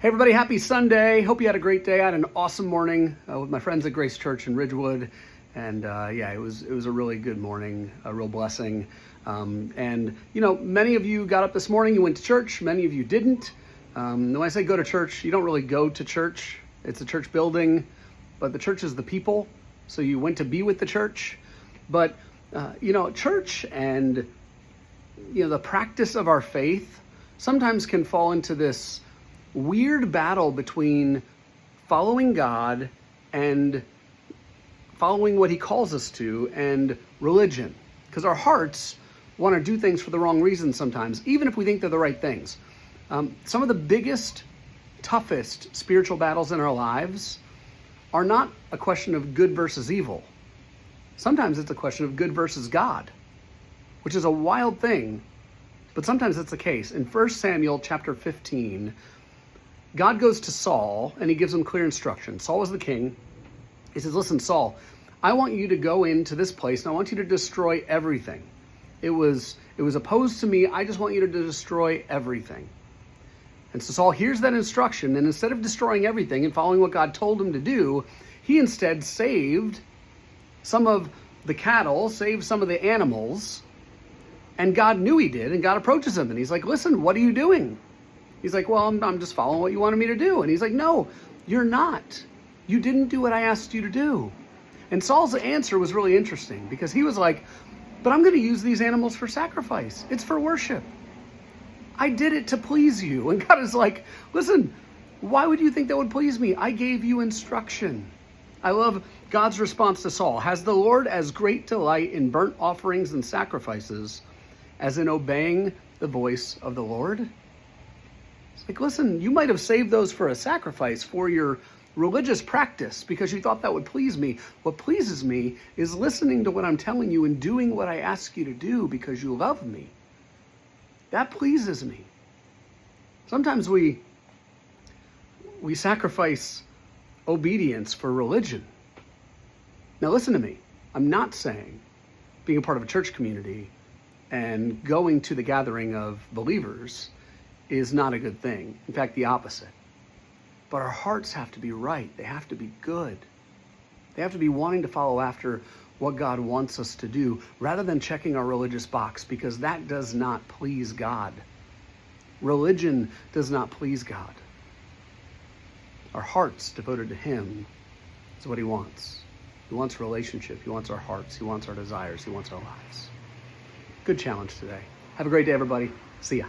Hey everybody, happy Sunday. Hope you had a great day. I had an awesome morning with my friends at Grace Church in Ridgewood. And it was a really good morning, a real blessing. And many of you got up this morning, you went to church, many of you didn't. When I say go to church, you don't really go to church. It's a church building, but the church is the people. So you went to be with the church. But, church and, the practice of our faith sometimes can fall into this weird battle between following God and following what he calls us to and religion. Because our hearts want to do things for the wrong reasons sometimes, even if we think they're the right things. Some of the biggest, toughest spiritual battles in our lives are not a question of good versus evil. Sometimes it's a question of good versus God, which is a wild thing, but sometimes it's the case. In 1 Samuel chapter 15, God goes to Saul and he gives him clear instructions. Saul was the king. He says, listen, Saul, I want you to go into this place and I want you to destroy everything. It was opposed to me. I just want you to destroy everything. And so Saul hears that instruction, and instead of destroying everything and following what God told him to do, he instead saved some of the cattle, saved some of the animals, and God knew he did, and God approaches him and he's like, listen, what are you doing? He's like, well, I'm just following what you wanted me to do. And he's like, no, you're not. You didn't do what I asked you to do. And Saul's answer was really interesting because he was like, but I'm going to use these animals for sacrifice. It's for worship. I did it to please you. And God is like, listen, why would you think that would please me? I gave you instruction. I love God's response to Saul. Has the Lord as great delight in burnt offerings and sacrifices as in obeying the voice of the Lord? It's like, listen, you might have saved those for a sacrifice, for your religious practice, because you thought that would please me. What pleases me is listening to what I'm telling you and doing what I ask you to do because you love me. That pleases me. Sometimes we sacrifice obedience for religion. Now listen to me. I'm not saying being a part of a church community and going to the gathering of believers is not a good thing. In fact, the opposite. But our hearts have to be right. They have to be good. They have to be wanting to follow after what God wants us to do rather than checking our religious box, because that does not please God. Religion does not please God. Our hearts devoted to him is what he wants. He wants relationship. He wants our hearts. He wants our desires. He wants our lives. Good challenge today. Have a great day, everybody. See ya.